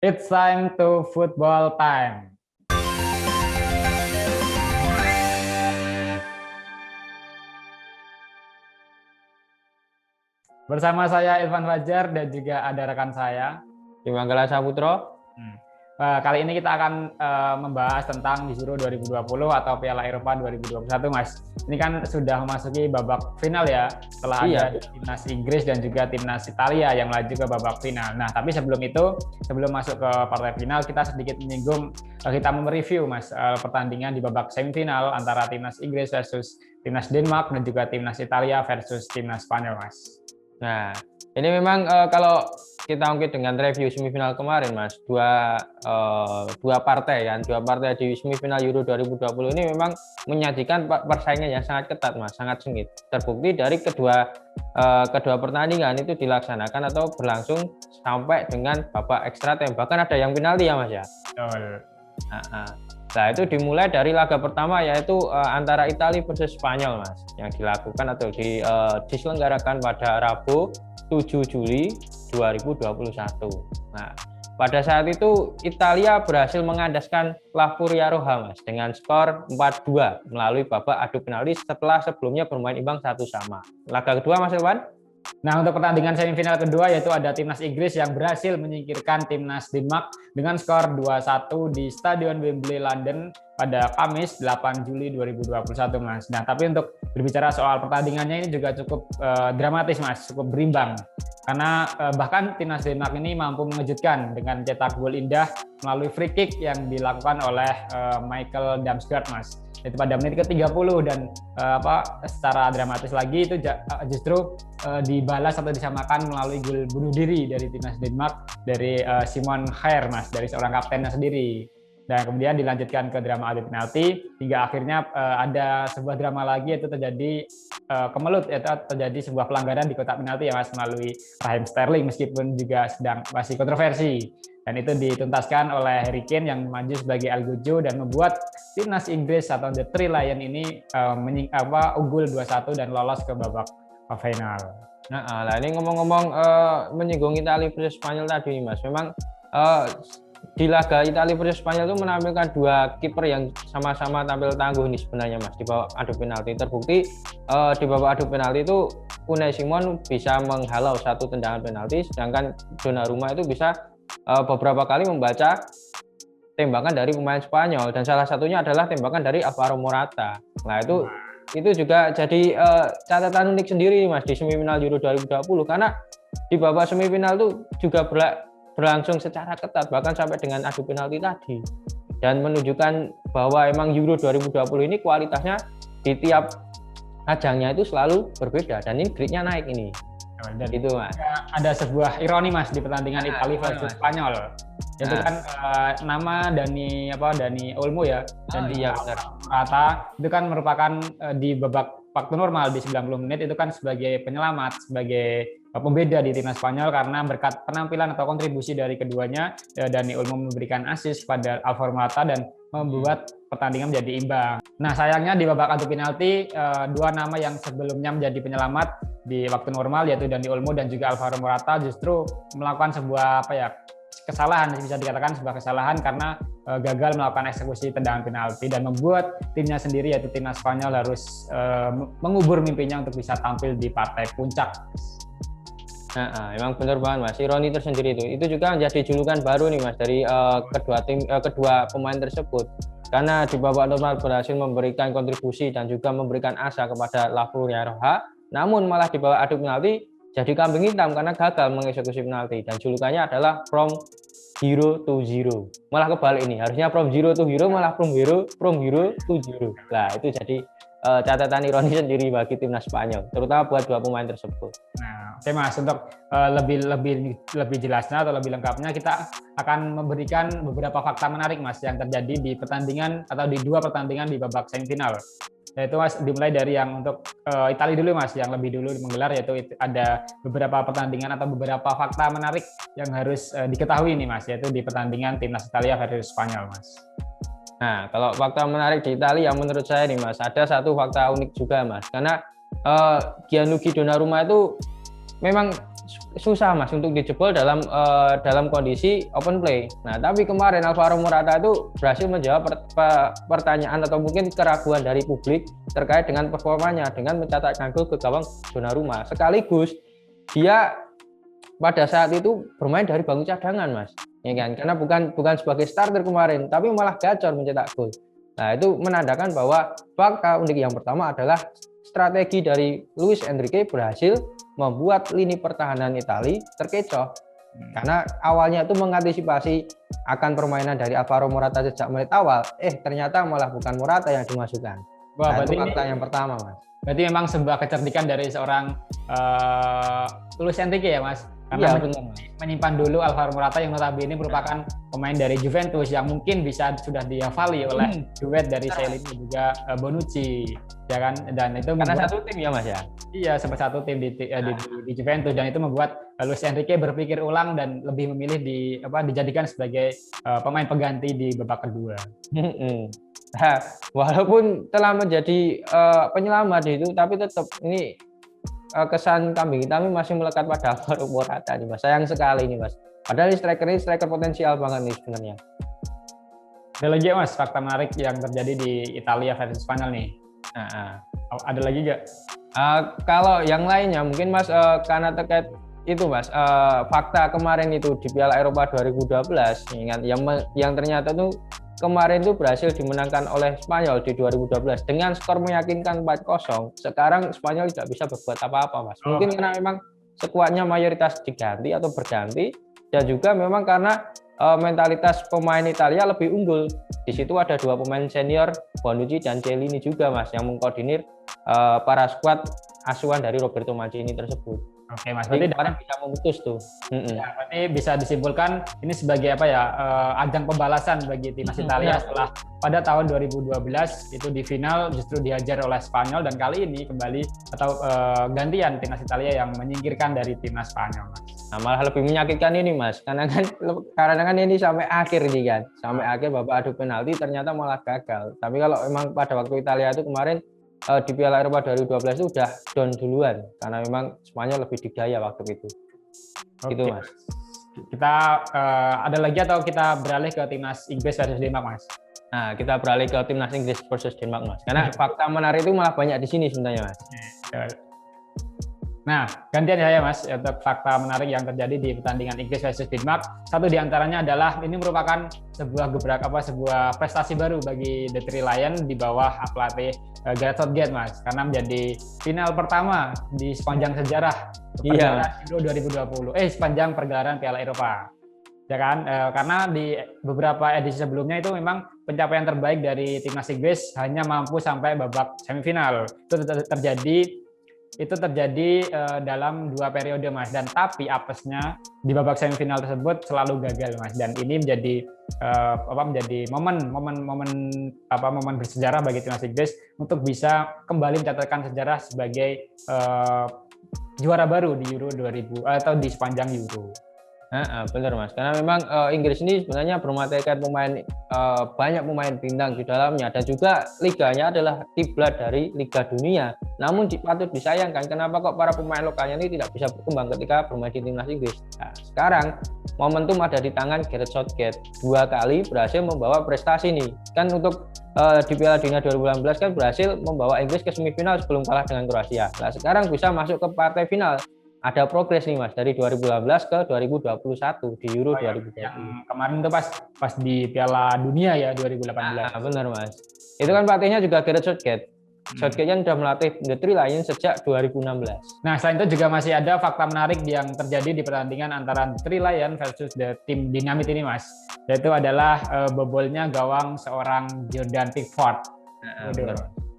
It's time to football time. Bersama saya Irfan Fajar dan juga ada rekan saya. Di Manggala Saputro. Kali ini kita akan membahas tentang Euro 2020 atau Piala Eropa 2021, Mas. Ini kan sudah memasuki babak final ya, setelah ada timnas Inggris dan juga timnas Italia yang melaju ke babak final. Nah, tapi sebelum itu, sebelum masuk ke partai final, kita sedikit menyinggung, kita mereview, Mas, pertandingan di babak semifinal antara timnas Inggris versus timnas Denmark dan juga timnas Italia versus timnas Spanyol, Mas. Nah, ini memang kalau kita ungkit dengan review semifinal kemarin, Mas, dua partai di semifinal Euro 2020 ini memang menyajikan persaingan yang sangat ketat, Mas, sangat sengit. Terbukti dari kedua pertandingan itu dilaksanakan atau berlangsung sampai dengan babak extra time. Bahkan ada yang penalti ya, Mas ya. Betul. Nah, itu dimulai dari laga pertama yaitu antara Italia versus Spanyol, Mas, yang dilakukan atau diselenggarakan pada Rabu 7 Juli 2021. Nah, pada saat itu Italia berhasil mengandaskan La Furia Roja, Mas, dengan skor 4-2 melalui babak adu penalti setelah sebelumnya bermain imbang 1-1. Laga kedua, Mas Irwan? Nah, untuk pertandingan semifinal kedua yaitu ada timnas Inggris yang berhasil menyingkirkan timnas Denmark dengan skor 2-1 di Stadion Wembley London pada Kamis 8 Juli 2021, Mas. Nah, tapi untuk berbicara soal pertandingannya ini juga cukup dramatis, Mas, cukup berimbang. Karena bahkan timnas Denmark ini mampu mengejutkan dengan cetak gol indah melalui free kick yang dilakukan oleh Michael Damsgaard, Mas. Itu pada menit ke-30 dan secara dramatis lagi itu justru dibalas atau disamakan melalui gol bunuh diri dari timnas Denmark dari Simon Kjær, Mas, dari seorang kaptennya sendiri. Dan kemudian dilanjutkan ke drama adu penalti hingga akhirnya ada sebuah drama lagi yaitu terjadi kemelut, yaitu terjadi sebuah pelanggaran di kotak penalti ya, Mas, melalui Raheem Sterling meskipun juga masih kontroversi. Dan itu dituntaskan oleh Harry Kane yang maju sebagai El Goujo dan membuat timnas Inggris atau The Three Lion ini unggul 2-1 dan lolos ke babak final. Nah, ini ngomong-ngomong menyinggung Italia versus Spanyol tadi, Mas. Memang di laga Italia versus Spanyol itu menampilkan dua kiper yang sama-sama tampil tangguh nih sebenarnya, Mas, di babak adu penalti. Terbukti di babak adu penalti itu Unai Simon bisa menghalau satu tendangan penalti, sedangkan Donnarumma itu bisa beberapa kali membaca tembakan dari pemain Spanyol dan salah satunya adalah tembakan dari Alvaro Morata. Nah, itu juga jadi catatan unik sendiri, Mas, di semifinal Euro 2020 karena di babak semifinal itu juga berlangsung secara ketat bahkan sampai dengan adu penalti tadi dan menunjukkan bahwa emang Euro 2020 ini kualitasnya di tiap ajangnya itu selalu berbeda dan ini gridnya naik ini. Dan itu, Mas, ada sebuah ironi, Mas, di pertandingan Italia versus Spanyol. Itu kan nama Dani Olmo ya, dan di Morata itu kan merupakan di babak waktu normal di 90 menit itu kan sebagai penyelamat, sebagai pembeda di timnas Spanyol karena berkat penampilan atau kontribusi dari keduanya, Dani Olmo memberikan assist pada Alvaro Morata dan membuat pertandingan menjadi imbang. Nah, sayangnya di babak adu penalti dua nama yang sebelumnya menjadi penyelamat di waktu normal yaitu Dani Olmo dan juga Alvaro Morata justru melakukan sebuah kesalahan, bisa dikatakan sebuah kesalahan karena gagal melakukan eksekusi tendangan penalti dan membuat timnya sendiri yaitu timnas Spanyol harus mengubur mimpinya untuk bisa tampil di partai puncak. Nah, emang benar banget, Mas, ironi tersendiri itu juga menjadi julukan baru nih, Mas, dari kedua pemain tersebut karena di babak normal berhasil memberikan kontribusi dan juga memberikan asa kepada La Furia Roja, namun malah di babak adu penalti jadi kambing hitam karena gagal mengeksekusi penalti dan julukannya adalah from hero to zero. Malah kebalik ini, harusnya from zero to hero malah from hero to zero. Nah, itu jadi catatan ironi sendiri bagi timnas Spanyol, terutama buat dua pemain tersebut. Nah, oke, Mas, untuk lebih jelasnya atau lebih lengkapnya kita akan memberikan beberapa fakta menarik, Mas, yang terjadi di pertandingan atau di dua pertandingan di babak semifinal. Yaitu, Mas, dimulai dari yang untuk Italia dulu, Mas, yang lebih dulu menggelar, yaitu ada beberapa pertandingan atau beberapa fakta menarik yang harus diketahui nih, Mas, yaitu di pertandingan timnas Italia versus Spanyol, Mas. Nah, kalau fakta menarik di Italia menurut saya nih, Mas, ada satu fakta unik juga, Mas, karena Gianluigi Donnarumma itu memang susah Mas untuk dijebol dalam kondisi open play. Nah, tapi kemarin Alvaro Morata itu berhasil menjawab pertanyaan atau mungkin keraguan dari publik terkait dengan performanya dengan mencetakkan gol ke gawang zona rumah. Sekaligus dia pada saat itu bermain dari bangku cadangan, Mas. Ya kan? Karena bukan sebagai starter kemarin, tapi malah gacor mencetak gol. Nah, itu menandakan bahwa fakta unik yang pertama adalah strategi dari Luis Enrique berhasil membuat lini pertahanan Italia terkecoh. Karena awalnya itu mengantisipasi akan permainan dari Alvaro Morata sejak menit awal, ternyata malah bukan Morata yang dimasukkan. Wah, Nah, itu fakta yang pertama, Mas. Berarti memang sebuah kecerdikan dari seorang Luis Enrique ya, Mas. Karena menyimpan dulu Alvaro Morata yang notabene merupakan pemain dari Juventus yang mungkin bisa sudah dihafali oleh duet dari Chiellini dan juga Bonucci, ya kan? Dan itu karena satu tim ya, Mas ya. Iya, sempat satu tim di Juventus, dan itu membuat Luis Enrique berpikir ulang dan lebih memilih dijadikan sebagai pemain pengganti di babak kedua. Nah, walaupun telah menjadi penyelamat itu, tapi tetap ini kesan kambing hitam masih melekat pada Alvaro Morata nih, Mas. Sayang sekali nih, Mas. Padahal ini striker potensial banget nih sebenarnya. Ada lagi Mas fakta menarik yang terjadi di Italia versus Spanyol nih. Ada lagi nggak? Kalau yang lainnya mungkin Mas karena terkait itu Mas, fakta kemarin itu di Piala Eropa 2012 ingat yang ternyata tuh kemarin itu berhasil dimenangkan oleh Spanyol di 2012 dengan skor meyakinkan 4-0. Sekarang Spanyol tidak bisa berbuat apa-apa, Mas. Mungkin karena memang skuadnya mayoritas diganti atau berganti, dan juga memang karena mentalitas pemain Italia lebih unggul. Di situ ada dua pemain senior, Bonucci dan Chiellini juga, Mas, yang mengkoordinir para skuad asuhan dari Roberto Mancini tersebut. Oke, Mas. Berarti bisa memutus tuh. Ya, berarti bisa disimpulkan ini sebagai ajang pembalasan bagi timnas Italia setelah pada tahun 2012 itu di final justru dihajar oleh Spanyol, dan kali ini kembali atau gantian timnas Italia yang menyingkirkan dari timnas Spanyol, Mas. Nah, malah lebih menyakitkan ini, Mas, karena kan ini sampai akhir nih kan, sampai akhir babak adu penalti ternyata malah gagal. Tapi kalau memang pada waktu Italia itu kemarin di Piala Eropa 2012 itu udah down duluan karena memang Spanyol lebih didaya waktu itu. Gitu, Mas. Kita ada lagi atau kita beralih ke timnas Inggris versus Denmark, Mas? Nah, kita beralih ke timnas Inggris versus Denmark, Mas. Karena fakta menarik itu malah banyak di sini sebenarnya, Mas. Nah, gantian ya Mas, untuk fakta menarik yang terjadi di pertandingan Inggris versus Denmark. Satu di antaranya adalah ini merupakan sebuah sebuah prestasi baru bagi The Three Lions di bawah pelatih Gareth Southgate, Mas, karena menjadi final pertama di sepanjang sejarah Euro 2020, sepanjang pergelaran Piala Eropa. Ya kan? Karena di beberapa edisi sebelumnya itu memang pencapaian terbaik dari timnas Inggris hanya mampu sampai babak semifinal. Itu terjadi dalam 2 periode, Mas, dan tapi apesnya di babak semifinal tersebut selalu gagal, Mas, dan ini menjadi momen bersejarah bagi timnas Inggris untuk bisa kembali mencatatkan sejarah sebagai juara baru di Euro 2000 atau di sepanjang Euro. Benar, Mas, karena memang Inggris ini sebenarnya bermatematika banyak pemain bintang di dalamnya, dan juga liganya adalah kiblat dari Liga Dunia. Namun patut disayangkan kenapa kok para pemain lokalnya ini tidak bisa berkembang ketika bermain di timnas Inggris. Nah, sekarang momentum ada di tangan Gareth Southgate, 2 kali berhasil membawa prestasi nih. Kan untuk di Piala Dunia 2018 kan berhasil membawa Inggris ke semifinal sebelum kalah dengan Kroasia. Nah, sekarang bisa masuk ke partai final. Ada progres nih, Mas, dari 2018 ke 2021 di Euro 2020. Yang kemarin itu pas di Piala Dunia ya 2018. Benar, Mas. Itu kan pelatihnya juga Gareth Southgate. Southgate kan sudah melatih The Three Lions sejak 2016. Nah, selain itu juga masih ada fakta menarik yang terjadi di pertandingan antara The Three Lions versus tim Dinamit ini, Mas. Yaitu adalah bobolnya gawang seorang Jordan Pickford.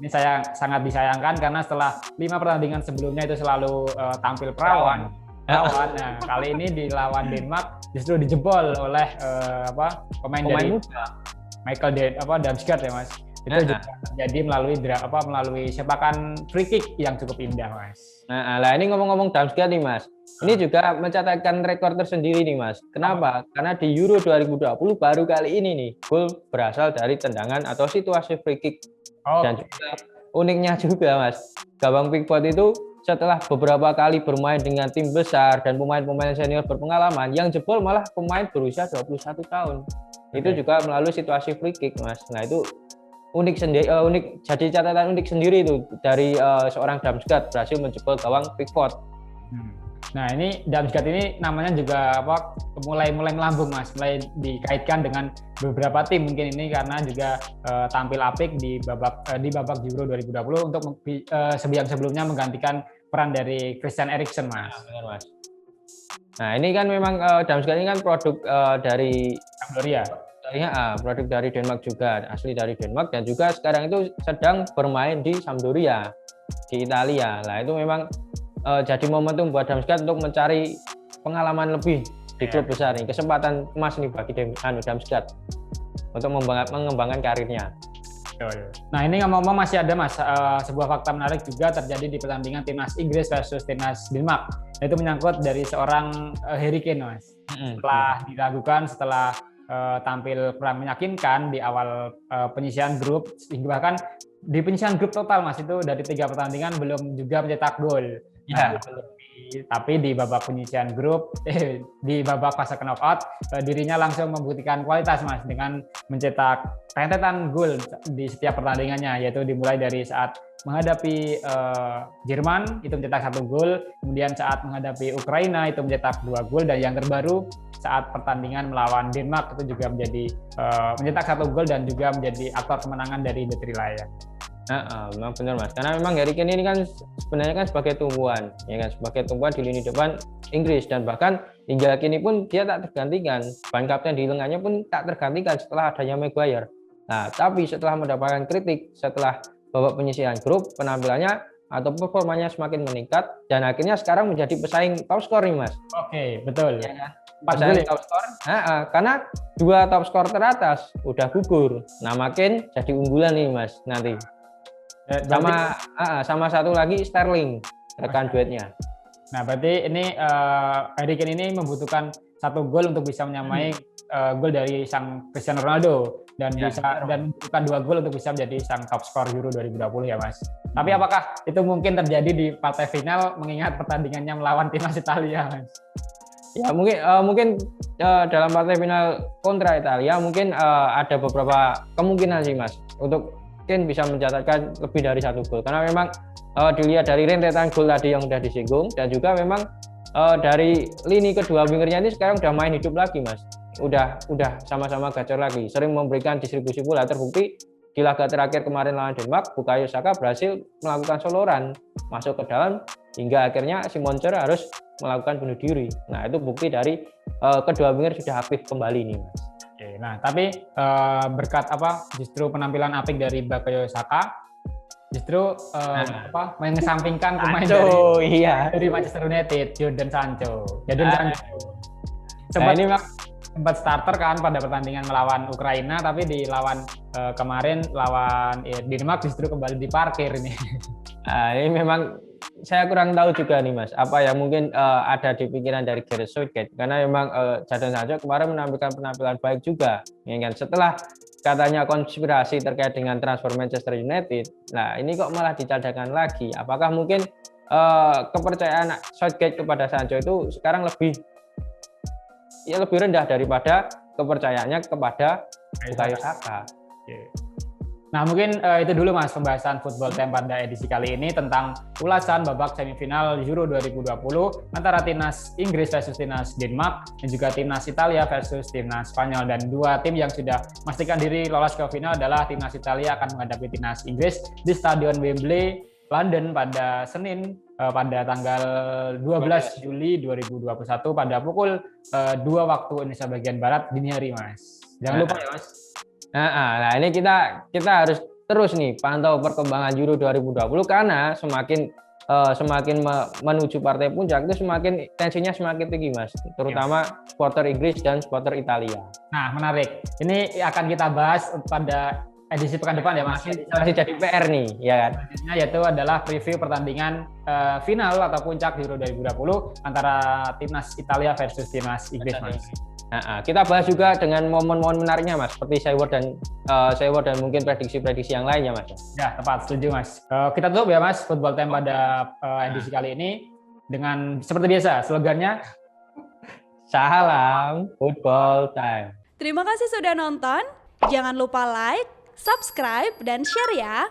Ini saya sangat disayangkan karena setelah 5 pertandingan sebelumnya itu selalu tampil perawan. Nah, kali ini di lawan Denmark justru dijebol oleh pemain dari Michael Damsgaard ya, Mas. Itu juga terjadi melalui sepakan free kick yang cukup indah, Mas. Nah, ini ngomong-ngomong Damsgaard nih, Mas. Ini juga mencatatkan rekor tersendiri nih, Mas. Kenapa? Karena di Euro 2020 baru kali ini nih gol berasal dari tendangan atau situasi free kick. Dan juga uniknya juga, Mas, gawang Pickford itu setelah beberapa kali bermain dengan tim besar dan pemain-pemain senior berpengalaman, yang jebol malah pemain berusia 21 tahun. Itu juga melalui situasi free kick, Mas. Nah, itu unik sendiri, jadi catatan unik sendiri itu dari seorang Damsgaard berhasil menjebol gawang Pickford. Nah, ini Damsgaard ini namanya juga mulai melambung, Mas, mulai dikaitkan dengan beberapa tim mungkin ini karena juga tampil apik di babak Euro 2020 untuk sebelumnya menggantikan peran dari Christian Eriksen, Mas. Benar, Mas. Nah, ini kan memang Damsgaard ini kan produk dari Sampdoria. Produk dari Denmark juga, asli dari Denmark, dan juga sekarang itu sedang bermain di Sampdoria di Italia. Nah, itu memang jadi momentum buat Damsgaard untuk mencari pengalaman lebih di klub besar nih, kesempatan emas nih bagi Damsgaard untuk mengembangkan karirnya. Nah, ini ngomong-ngomong masih ada, Mas, sebuah fakta menarik juga terjadi di pertandingan timnas Inggris versus timnas Denmark, yaitu menyangkut dari seorang Harry Kane, Mas. Setelah tampil kurang meyakinkan di awal penyisihan grup, bahkan di penyisihan grup total, Mas, itu dari 3 pertandingan belum juga mencetak gol. Tapi di babak penyisihan grup, di babak fase knockout, dirinya langsung membuktikan kualitas, Mas, dengan mencetak rentetan gol di setiap pertandingannya, yaitu dimulai dari saat menghadapi Jerman itu mencetak 1 gol, kemudian saat menghadapi Ukraina itu mencetak 2 gol, dan yang terbaru saat pertandingan melawan Denmark itu juga mencetak 1 gol dan juga menjadi aktor kemenangan dari The Three Lions. Memang benar, Mas, karena memang Harry Kane ini kan sebenarnya kan sebagai tumpuan, ya kan, sebagai tumpuan di lini depan Inggris, dan bahkan hingga kini pun dia tak tergantikan, ban kapten di lengannya pun tak tergantikan setelah adanya Maguire. Nah, tapi setelah mendapatkan kritik setelah babak penyisihan grup, penampilannya atau performanya semakin meningkat dan akhirnya sekarang menjadi pesaing top skor nih, Mas. Oke, betul. Ya kan? Pesaing top skor. Karena 2 top skor teratas udah gugur. Nah, makin jadi unggulan nih, Mas, nanti. Sama satu lagi Sterling, rekan duetnya. Nah, berarti ini Harry Kane ini membutuhkan 1 gol untuk bisa menyamai gol dari sang Cristiano Ronaldo dan membutuhkan 2 gol untuk bisa menjadi sang top skor Euro 2020 ya, Mas. Tapi apakah itu mungkin terjadi di partai final mengingat pertandingannya melawan timnas Italia, Mas? Ya, mungkin dalam partai final kontra Italia mungkin ada beberapa kemungkinan sih, Mas, untuk Kane bisa mencatatkan lebih dari 1 gol, karena memang dilihat dari rentetan gol tadi yang sudah disinggung, dan juga memang dari lini kedua wingernya ini sekarang udah main hidup lagi, Mas. Udah sama-sama gacor lagi, sering memberikan distribusi bola. Terbukti di laga terakhir kemarin lawan Denmark, Bukayo Saka berhasil melakukan soloran masuk ke dalam hingga akhirnya Simon Kjær harus melakukan bunuh diri. Nah, itu bukti dari kedua winger sudah aktif kembali nih, Mas. Nah, tapi berkat justru penampilan apik dari Bukayo Saka, justru mengesampingkan pemain dari Manchester United, Jadon Sancho. Sempat starter kan pada pertandingan melawan Ukraina, tapi di kemarin lawan Denmark justru kembali diparkir ini. Ini memang saya kurang tahu juga nih, Mas, apa yang mungkin ada di pikiran dari Gareth Southgate, karena memang Jadon Sancho kemarin menampilkan penampilan baik juga, ya kan? Setelah katanya konspirasi terkait dengan transfer Manchester United, nah ini kok malah dicadangkan lagi. Apakah mungkin kepercayaan Southgate kepada Sancho itu sekarang lebih rendah daripada kepercayaannya kepada Bukayo Saka? Nah, mungkin itu dulu, Mas, pembahasan Football Time pada edisi kali ini tentang ulasan babak semifinal Euro 2020 antara timnas Inggris versus timnas Denmark dan juga timnas Italia versus timnas Spanyol. Dan 2 tim yang sudah memastikan diri lolos ke final adalah timnas Italia akan menghadapi timnas Inggris di Stadion Wembley, London pada Senin pada tanggal 12 Juli 2021 pada pukul 2 waktu Indonesia bagian Barat dini hari, Mas. Jangan lupa ya, Mas. Nah, ini kita harus terus nih pantau perkembangan Euro 2020 karena semakin menuju partai puncak itu semakin tensinya semakin tinggi, Mas, terutama supporter Inggris dan supporter Italia. Nah, menarik. Ini akan kita bahas pada edisi pekan depan ya, Mas. Masih jadi PR nih, ya kan? Yaitu adalah preview pertandingan final atau puncak Euro 2020 antara timnas Italia versus timnas Inggris, Mas. Kita bahas juga dengan momen-momen menariknya Mas, seperti Seiward dan mungkin prediksi-prediksi yang lainnya Mas. Ya, tepat, setuju Mas. Kita tutup ya Mas, Football Time pada edisi kali ini dengan seperti biasa, slogannya Salam Football Time. Terima kasih sudah nonton. Jangan lupa like, subscribe, dan share ya.